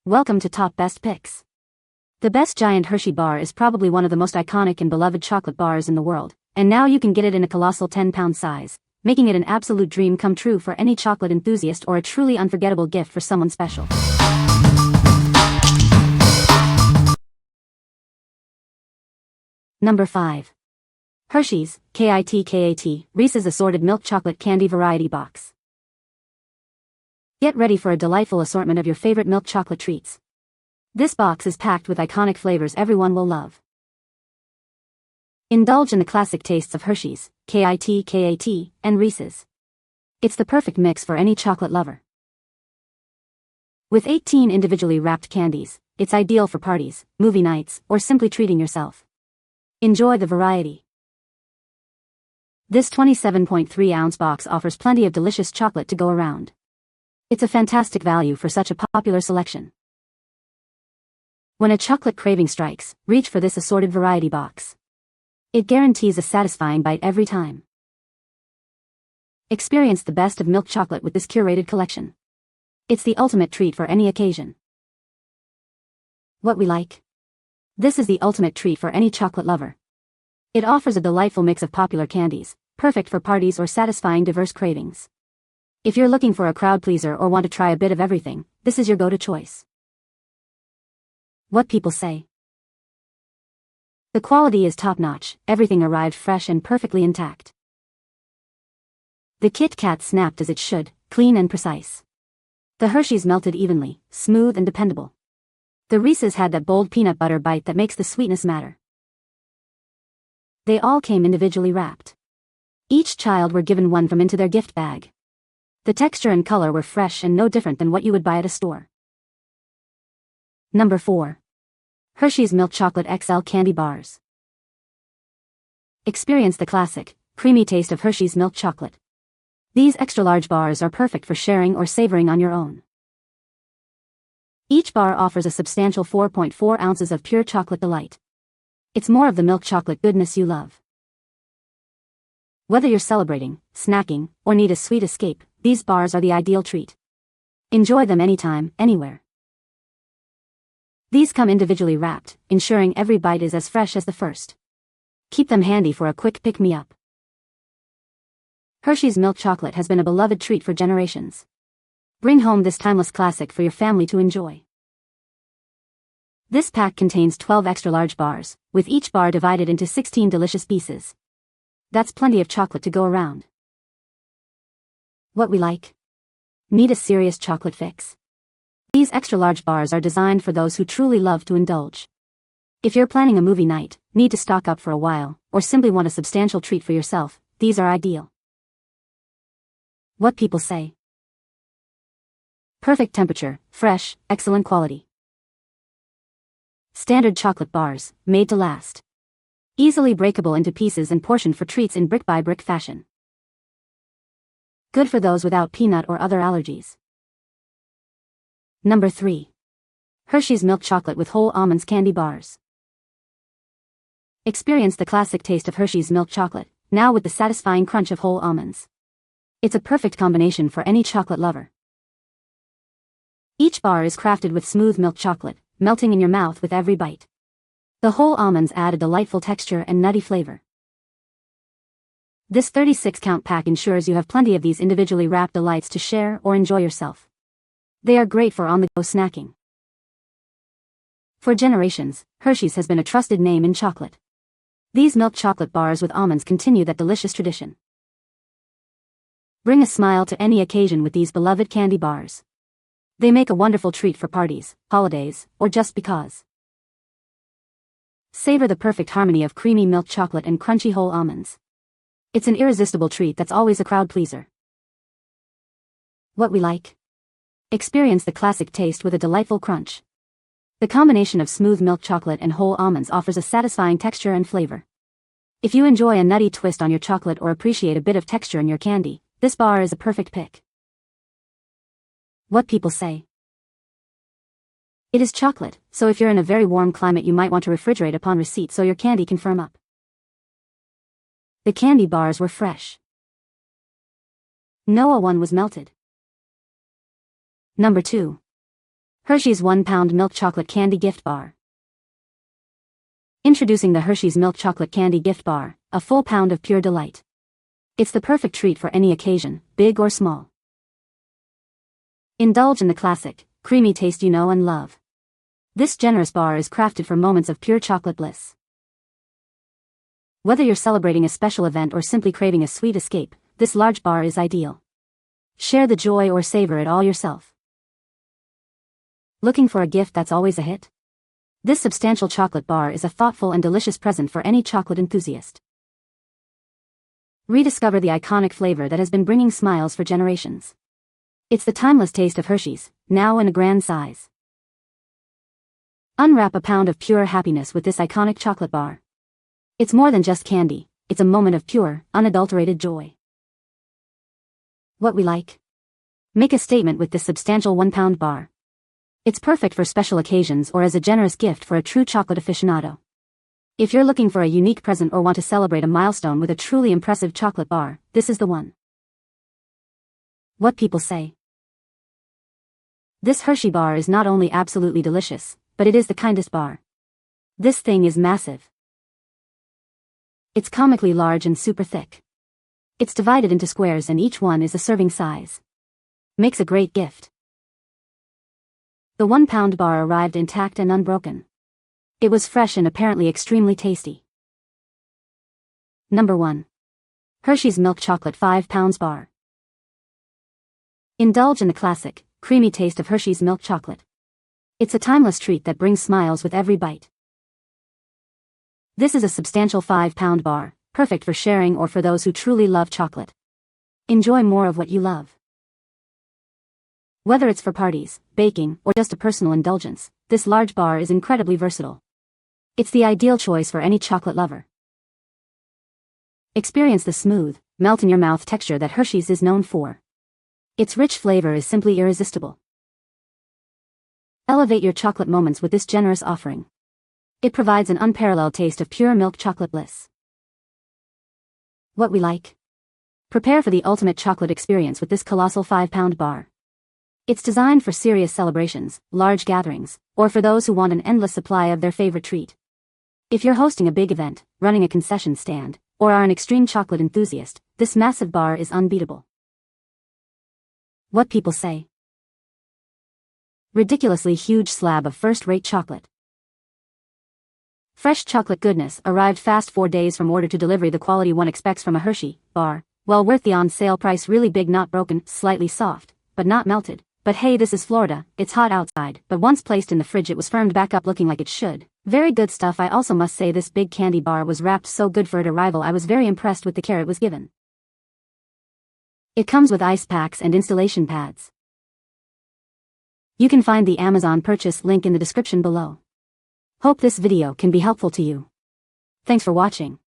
Welcome to Top Best Picks. The best Giant Hershey bar is probably one of the most iconic and beloved chocolate bars in the world, and now you can get it in a colossal 10-pound size, making it an absolute dream come true for any chocolate enthusiast or a truly unforgettable gift for someone special. Number 5. Hershey's, KIT, Reese'S Assorted Milk Chocolate Candy Variety Box. Get ready for a delightful assortment of your favorite milk chocolate treats. This box is packed with iconic flavors everyone will love. Indulge in the classic tastes of Hershey's, KIT, and Reese'S. It's the perfect mix for any chocolate lover. With 18 individually wrapped candies, it's ideal for parties, movie nights, or simply treating yourself. Enjoy the variety. This 27.3-ounce box offers plenty of delicious chocolate to go around. It's a fantastic value for such a popular selection. When a chocolate craving strikes, reach for this assorted variety box. It guarantees a satisfying bite every time. Experience the best of milk chocolate with this curated collection. It's the ultimate treat for any occasion. What we like? This is the ultimate treat for any chocolate lover. It offers a delightful mix of popular candies, perfect for parties or satisfying diverse cravings. If you're looking for a crowd pleaser or want to try a bit of everything, this is your go-to choice. What people say. The quality is top-notch, everything arrived fresh and perfectly intact. The Kit Kat snapped as it should, clean and precise. The Hershey's melted evenly, smooth and dependable. The Reese's had that bold peanut butter bite that makes the sweetness matter. They all came individually wrapped. Each child were given one from into their gift bag. The texture and color were fresh and no different than what you would buy at a store. Number 4. Hershey's Milk Chocolate XL Candy Bars. Experience the classic, creamy taste of Hershey's milk chocolate. These extra-large bars are perfect for sharing or savoring on your own. Each bar offers a substantial 4.4 ounces of pure chocolate delight. It's more of the milk chocolate goodness you love. Whether you're celebrating, snacking, or need a sweet escape, these bars are the ideal treat. Enjoy them anytime, anywhere. These come individually wrapped, ensuring every bite is as fresh as the first. Keep them handy for a quick pick-me-up. Hershey's milk chocolate has been a beloved treat for generations. Bring home this timeless classic for your family to enjoy. This pack contains 12 extra-large bars, with each bar divided into 16 delicious pieces. That's plenty of chocolate to go around. What we like? Need a serious chocolate fix? These extra-large bars are designed for those who truly love to indulge. If you're planning a movie night, need to stock up for a while, or simply want a substantial treat for yourself, these are ideal. What people say. Perfect temperature, fresh, excellent quality. Standard chocolate bars, made to last. Easily breakable into pieces and portioned for treats in brick-by-brick fashion. Good for those without peanut or other allergies. Number 3. Hershey's Milk Chocolate with Whole Almonds Candy Bars. Experience the classic taste of Hershey's milk chocolate, now with the satisfying crunch of whole almonds. It's a perfect combination for any chocolate lover. Each bar is crafted with smooth milk chocolate, melting in your mouth with every bite. The whole almonds add a delightful texture and nutty flavor. This 36-count pack ensures you have plenty of these individually wrapped delights to share or enjoy yourself. They are great for on-the-go snacking. For generations, Hershey's has been a trusted name in chocolate. These milk chocolate bars with almonds continue that delicious tradition. Bring a smile to any occasion with these beloved candy bars. They make a wonderful treat for parties, holidays, or just because. Savor the perfect harmony of creamy milk chocolate and crunchy whole almonds. It's an irresistible treat that's always a crowd pleaser. What we like? Experience the classic taste with a delightful crunch. The combination of smooth milk chocolate and whole almonds offers a satisfying texture and flavor. If you enjoy a nutty twist on your chocolate or appreciate a bit of texture in your candy, this bar is a perfect pick. What people say. It is chocolate, so if you're in a very warm climate you might want to refrigerate upon receipt so your candy can firm up. The candy bars were fresh. No one was melted. Number 2. Hershey's 1-pound milk chocolate candy gift bar. Introducing the Hershey's milk chocolate candy gift bar, a full pound of pure delight. It's the perfect treat for any occasion, big or small. Indulge in the classic, creamy taste you know and love. This generous bar is crafted for moments of pure chocolate bliss. Whether you're celebrating a special event or simply craving a sweet escape, this large bar is ideal. Share the joy or savor it all yourself. Looking for a gift that's always a hit? This substantial chocolate bar is a thoughtful and delicious present for any chocolate enthusiast. Rediscover the iconic flavor that has been bringing smiles for generations. It's the timeless taste of Hershey's, now in a grand size. Unwrap a pound of pure happiness with this iconic chocolate bar. It's more than just candy, it's a moment of pure, unadulterated joy. What we like? Make a statement with this substantial 1-pound bar. It's perfect for special occasions or as a generous gift for a true chocolate aficionado. If you're looking for a unique present or want to celebrate a milestone with a truly impressive chocolate bar, this is the one. What people say. This Hershey bar is not only absolutely delicious, but it is the kindest bar. This thing is massive. It's comically large and super thick. It's divided into squares and each one is a serving size. Makes a great gift. The 1-pound bar arrived intact and unbroken. It was fresh and apparently extremely tasty. Number 1. Hershey's Milk Chocolate 5 pounds bar. Indulge in the classic, creamy taste of Hershey's milk chocolate. It's a timeless treat that brings smiles with every bite. This is a substantial 5-pound bar, perfect for sharing or for those who truly love chocolate. Enjoy more of what you love. Whether it's for parties, baking, or just a personal indulgence, this large bar is incredibly versatile. It's the ideal choice for any chocolate lover. Experience the smooth, melt-in-your-mouth texture that Hershey's is known for. Its rich flavor is simply irresistible. Elevate your chocolate moments with this generous offering. It provides an unparalleled taste of pure milk chocolate bliss. What we like? Prepare for the ultimate chocolate experience with this colossal 5-pound bar. It's designed for serious celebrations, large gatherings, or for those who want an endless supply of their favorite treat. If you're hosting a big event, running a concession stand, or are an extreme chocolate enthusiast, this massive bar is unbeatable. What people say. Ridiculously huge slab of first-rate chocolate. Fresh chocolate goodness arrived fast 4 days from order to delivery, the quality one expects from a Hershey bar, well worth the on-sale price. Really big, not broken, slightly soft, but not melted. But hey, this is Florida, it's hot outside, but once placed in the fridge it was firmed back up looking like it should. Very good stuff. I also must say this big candy bar was wrapped so good for its arrival. I was very impressed with the care it was given. It comes with ice packs and installation pads. You can find the Amazon purchase link in the description below. Hope this video can be helpful to you. Thanks for watching.